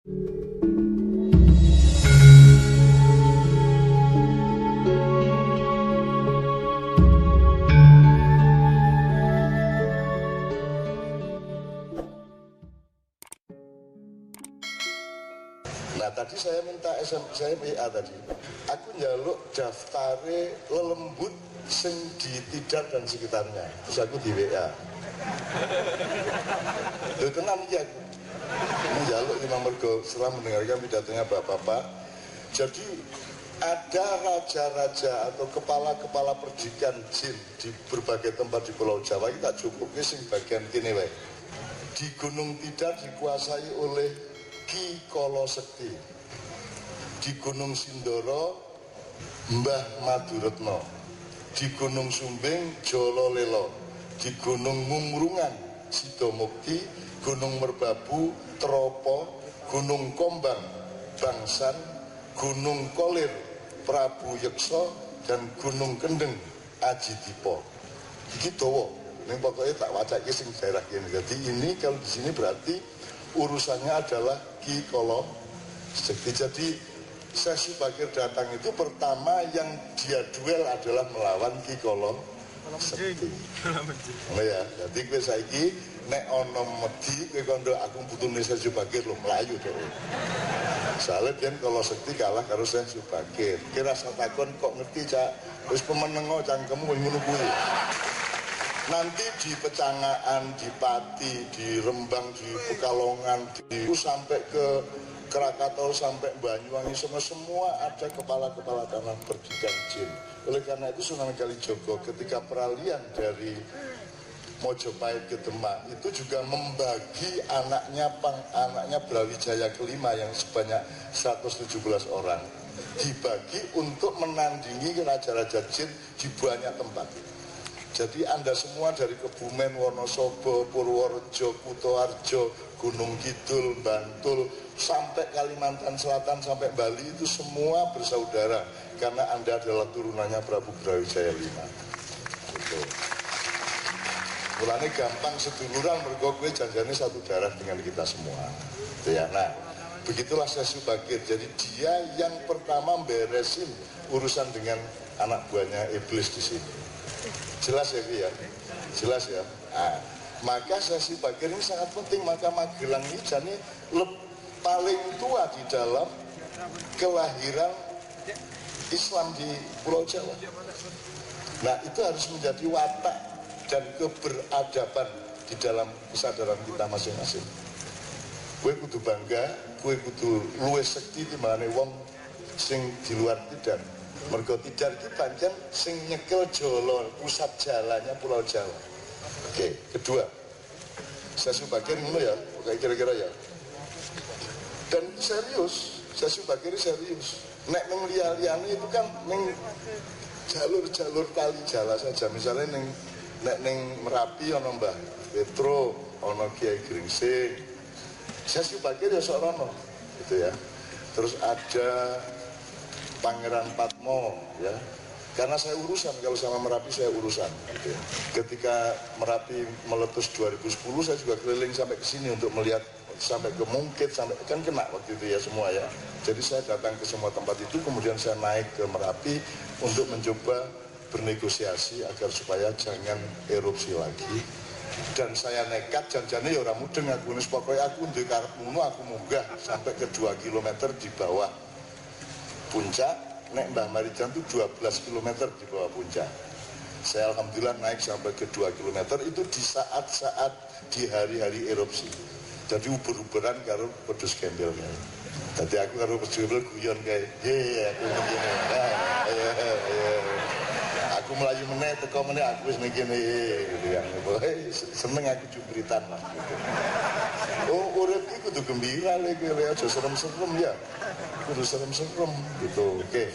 Nah tadi saya minta saya WA tadi, aku njaluk daftare lelembut sing di Tidar dan sekitarnya, terus aku di WA. Lho tenan iki aku njaluk Imam Mergo setelah mendengarkan pidatonya Bapak-bapak. Jadi ada raja-raja atau kepala-kepala perdikan jin di berbagai tempat di Pulau Jawa, kita cukup sing bagian kene wae. Di Gunung Tidar dikuasai oleh Ki Kolo Sekti, di Gunung Sindoro Mbah Maduretno, di Gunung Sumbing Jolo Lelo, di Gunung Mumrungan Sidomukti, Gunung Merbabu Tropo, Gunung Kombang Bangsan, Gunung Kolir Prabu Yekso, dan Gunung Kendeng Aji Dipo. Iki dawa, ning pokoknya tak wacake sing daerah kene. Jadi ini kalau di sini berarti urusannya adalah Ki Kolo Sekti. Jadi Sesi Bakir datang itu pertama yang dia duel adalah melawan Ki Kolo Sekti. Oh ya, jadi kowe saiki nek ana medhi kowe kondo aku butuhne Sesi Bakir lho mlayu to. Soalnya biyen Kolo Sekti kalah karo Sesi Bakir. Kira rasa takon kok ngerti cak, wis pemenengo cangkemmu ngono kuwi. Nanti di Pecangaan, di Pati, di Rembang, di Pekalongan, sampai ke Krakatau, sampai Banyuwangi, semua ada kepala-kepala tanah perdikan jin. Oleh karena itu Sunan Kalijogo ketika peralihan dari Mojopahit ke Demak itu juga membagi anaknya Brawijaya kelima yang sebanyak 117 orang. Dibagi untuk menandingi raja-raja jin di banyak tempat. Jadi Anda semua dari Kebumen, Wonosobo, Purworejo, Kutoarjo, Gunung Kidul, Bantul, sampai Kalimantan Selatan, sampai Bali itu semua bersaudara. Karena Anda adalah turunannya Prabu Brawijaya V. Gitu. Mulanya gampang seduluran mergo kowe janjane satu darah dengan kita semua. Gitu ya. Nah, begitulah Sesi Bakir. Jadi dia yang pertama beresin urusan dengan anak buahnya iblis di sini. Jelas ya, ya? Jelas ya. Nah, maka Sesi Bakir ini sangat penting. Maka Magelang ini jadi paling tua di dalam kelahiran Islam di Pulau Jawa. Nah, itu harus menjadi watak dan keberadaban di dalam kesadaran kita masing-masing. Kue kudu bangga, kue kudu luwih sekti timbangane wong sing di luar Tidar. Mergo Tidar itu pancen sing nyekel Jolo, pusat jalannya Pulau Jawa. Oke, kedua, Sesi Bakir ngono ya, kayak kira-kira ya. Dan serius, Sesi Bakir serius. Nek neng liya-liyane itu kan neng jalur-jalur kali jala saja. Misalnya nek neng Merapi ana Mbah Petro, ana Kiai Gringsing. Sesi Bakir ya sok rono, gitu ya. Terus ada Pangeran Patmo, ya, karena saya urusan, kalau sama Merapi saya urusan. Gitu ya. Ketika Merapi meletus 2010, saya juga keliling sampai ke sini untuk melihat sampai ke Mungkit, sampai kan kena waktu itu ya semua ya. Jadi saya datang ke semua tempat itu, kemudian saya naik ke Merapi untuk mencoba bernegosiasi agar supaya jangan erupsi lagi. Dan saya nekat, janjane ya ora mudeng aku, pokoknya aku ndek karep ngono aku munggah sampai ke 2 km di bawah puncak. Nek Mbah Marijan itu 12 km di bawah puncak. Saya alhamdulillah naik sampai ke 2 km itu di saat-saat di hari-hari erupsi. Jadi uber-uberan karo pedus gembelnya. Jadi aku karo pedus gembel guyon kayak, aku begini. Aku melayu meneh, teko meneh aku wis ngene gitu ya. Seneng aku jumbritan lah gitu. Oh, urip iki kudu gembira lek aja serem-serem ya. Kudu serem-serem gitu. Oke.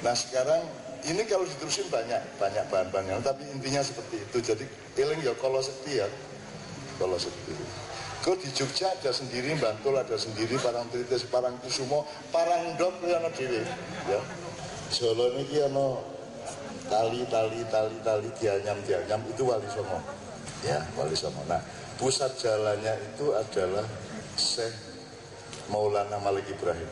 Nah, sekarang ini kalau diterusin banyak bahan-bahannya, tapi intinya seperti itu. Jadi eling ya Kolo Sekti ya. Kolo Sekti. Kok di Jogja ada sendiri, Bantul ada sendiri, Parangtritis, Parangkusumo, Parangdok ya ana dhewe ya. Jolo niki ana tali dianyam itu Wali Songo. Ya, Wali Songo. Nah, pusat jalannya itu adalah Syekh Maulana Malik Ibrahim.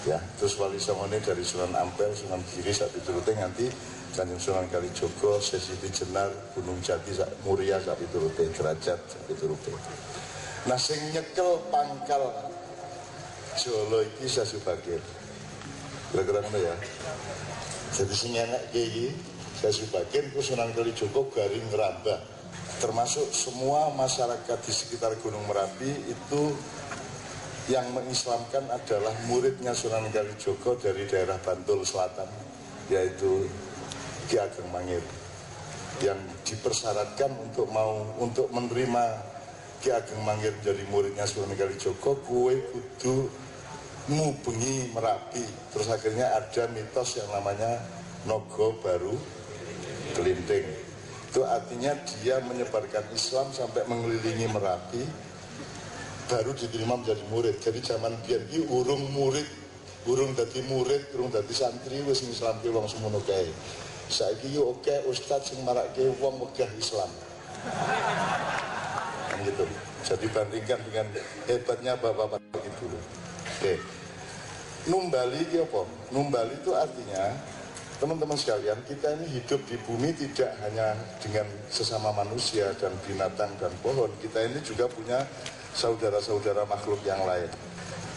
Ya, terus Wali Songone dari Sunan Ampel, Sunan Giri sak piturute nganti Kanjeng Sunan Kalijogo, Sesiti Jenar, Gunung Jati sak Muria sak piturute, Derajat sak piturute. Nah sing nyekel pangkal Jolo iki Sasubagir. Kira-kira ngono ya. Jadi sing enek iki Sasubagir ku Sunan Kalijogo garing ngerambah. Termasuk semua masyarakat di sekitar Gunung Merapi itu yang mengislamkan adalah muridnya Sunan Kalijogo dari daerah Bantul Selatan, yaitu Ki Ageng Mangir, yang dipersyaratkan untuk menerima Ki Ageng Mangir jadi muridnya Sunan Kalijogo, kue kudu ngubengi Merapi. Terus akhirnya ada mitos yang namanya Nogo Baru Kelinting. Itu artinya dia menyebarkan Islam sampai mengelilingi Merapi, baru diterima menjadi murid. Jadi zaman biyen iki urung murid, urung dadi murid, urung dadi santri wis ngislamke wong semono kae. Saiki yo oke ustaz sing marake wong wegah Islam. Kan gitu. Jadi bandingkan dengan hebatnya bapak-bapak itu. Oke. Numbali iki apa? Numbali itu artinya teman-teman sekalian, kita ini hidup di bumi tidak hanya dengan sesama manusia dan binatang dan pohon. Kita ini juga punya saudara-saudara makhluk yang lain.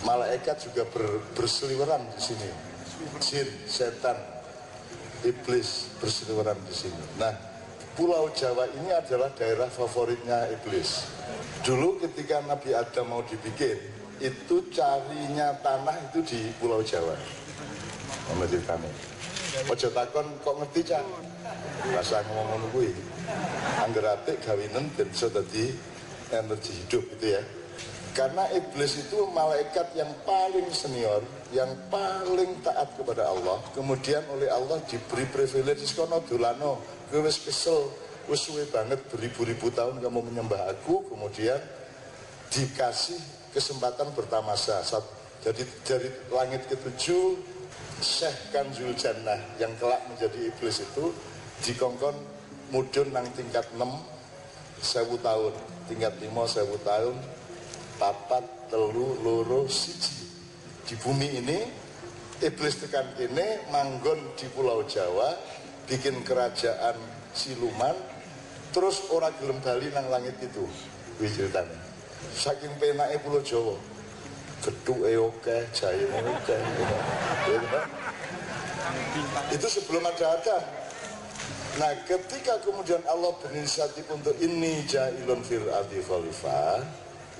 Malaikat juga berseliweran di sini. Jin, setan, iblis berseliweran di sini. Nah, Pulau Jawa ini adalah daerah favoritnya iblis. Dulu ketika Nabi Adam mau dibikin, itu carinya tanah itu di Pulau Jawa. Menurut kami. Ojo takon kok ngerti cak? Rasa ngomong kuwi. Angger apik gawinen ben iso dadi energi hidup itu ya. Karena iblis itu malaikat yang paling senior, yang paling taat kepada Allah. Kemudian oleh Allah diberi privilege kono dolano, kowe wis kesel, wis suwe banget beribu-ribu tahun kamu menyembah aku, kemudian dikasih kesempatan bertamasa. Jadi dari langit ketujuh Syekh Kanzul Jannah yang kelak menjadi iblis itu dikongkon mudun nang tingkat 6 1000 tahun, tingkat 5 1000 tahun, papat telu loro siji. Di bumi ini iblis tekan kene manggon di Pulau Jawa, bikin kerajaan siluman, terus ora gelem bali nang langit itu. Kuwi ceritane. Saking penake Pulau Jawa. Getuke oke, jahine oke. Itu sebelum ada Adam. Nah, ketika kemudian Allah berinisiatif untuk ini ja'ilun fil ardi khalifah,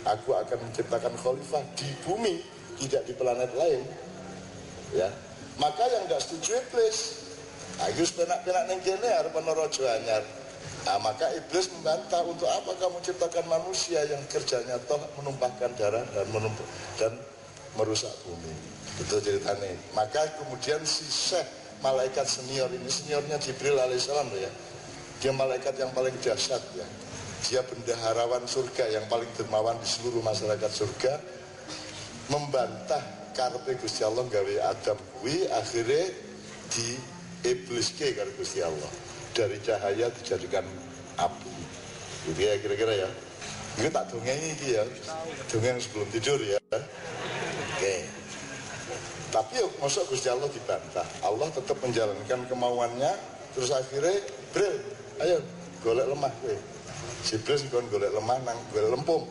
aku akan menciptakan khalifah di bumi, tidak di planet lain. Ya. Maka yang tidak setuju iblis. Aku penak-penak ning kene arep ana raja anyar. Nah, maka iblis membantah, untuk apa kamu ciptakan manusia yang kerjanya toh menumpahkan darah dan merusak bumi. Itu ceritanya. Maka kemudian si Syekh, malaikat senior ini, seniornya Jibril alaihissalam ya. Dia malaikat yang paling dahsyat ya. Dia bendaharawan surga yang paling dermawan di seluruh masyarakat surga. Membantah karepe Gusti Allah gawe Adam kuwi, akhirnya di iblis ke karo Gusti Allah. Dari cahaya dijadikan api. Gitu ya kira-kira ya. Ini tak dongeng ini ya. Dongeng sebelum tidur ya. Oke. Tapi yuk, masuk Gusti Allah dibantah. Allah tetap menjalankan kemauannya. Terus akhirnya, Bril, ayo golek lemah gue. Si Bril sih golek lemah nang golek lempung.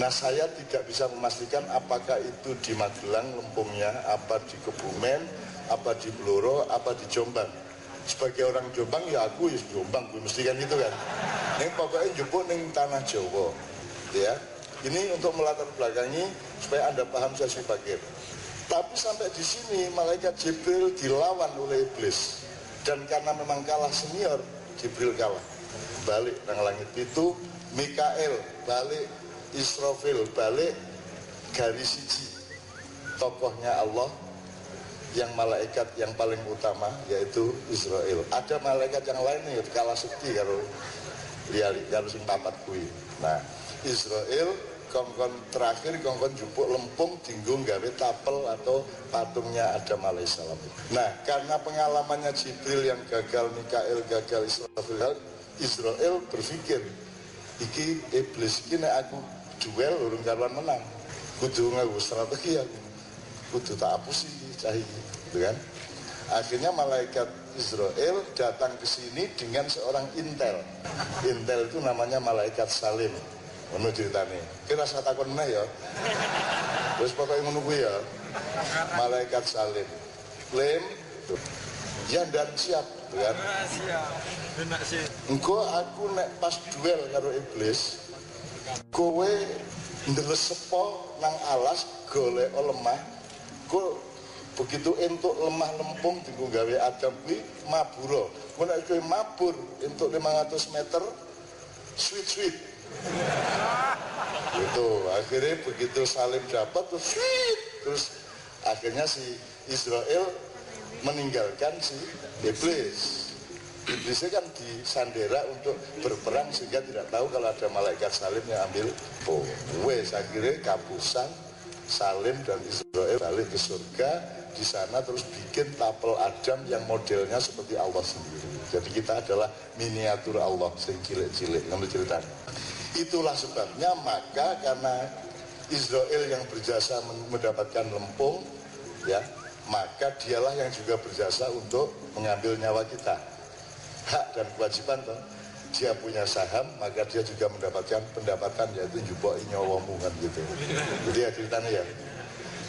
Nah saya tidak bisa memastikan apakah itu di Magelang lempungnya, apa di Kebumen, apa di Blora, apa di Jombang. Sebagai orang Jombang ya aku ya Jombang, gue mesti kan gitu kan. Yang pokoknya jemput neng tanah Jawa, ya. Ini untuk melatar belakangi supaya Anda paham Sasubagir. Tapi sampai di sini malaikat Jibril dilawan oleh iblis, dan karena memang kalah senior, Jibril kalah. Balik nang langit itu, Mikael balik, Israfil balik, garis siji tokohnya Allah. Yang malaikat yang paling utama yaitu Israel. Ada malaikat yang lain nih kalah sekti kalau liali kalau sing papat kuwi. Nah, Israel kongkon terakhir kongkon jupuk lempung dinggung gawe tapel atau patungnya Adam alaihissalam. Nah, karena pengalamannya Jibril yang gagal, Mikael gagal, Israel berpikir iki iblis iki nek aku duel urung karuan menang. kudu nganggo strategi aku. Kudu tak apusi cai gitu kan. Akhirnya malaikat Israel datang ke sini dengan seorang intel. Intel itu namanya malaikat Salim. Ngono ceritane. Kira rasa takon meneh ya. Terus pokoke ngono kuwi ya. Malaikat Salim. Klaim ya dan siap gitu kan. Siap. Enak sih. Engko aku nek pas duel karo iblis, kowe ndelesepo nang alas golek lemah. Kowe begitu entuk lemah lempung dienggo gawe Adam kuwi mabura. Kowe nek kowe mabur entuk 500 meter sweet. Itu akhirnya begitu Salim dapat terus sweet, terus akhirnya si Israel meninggalkan si iblis. Iblisnya kan disandera untuk berperang sehingga tidak tahu kalau ada malaikat Salim yang ambil. Wes akhirnya kapusan Salim dan Israel balik ke surga. Di sana terus bikin tapel Adam yang modelnya seperti Allah sendiri. Jadi kita adalah miniatur Allah sing cilik-cilik. Kamu ceritanya. Itulah sebabnya maka karena Israel yang berjasa mendapatkan lempung, ya, maka dialah yang juga berjasa untuk mengambil nyawa kita. Hak dan kewajiban toh. Dia punya saham, maka dia juga mendapatkan pendapatan, yaitu njupuk nyawamu kan gitu. Jadi ya ceritanya ya.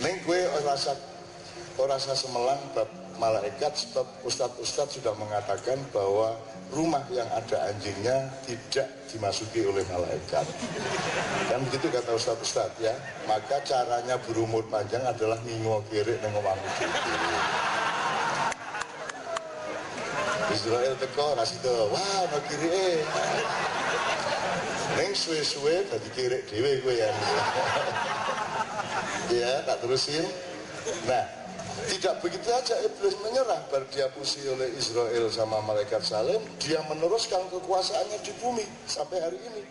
Ning kowe ora semelang bab malaikat, sebab ustadz sudah mengatakan bahwa rumah yang ada anjingnya tidak dimasuki oleh malaikat. Kan begitu kata ustadz ya. Maka caranya berumur panjang adalah ngingo kiri nang omahmu dhewe. Israel teko rasido, wah no kiri neng suwe-suwe dadi kiri dhewe kowe ya. Ya, tak terusin. Nah, tidak begitu aja iblis menyerah baru dia pusi oleh Israel sama malaikat Salim, dia meneruskan kekuasaannya di bumi sampai hari ini.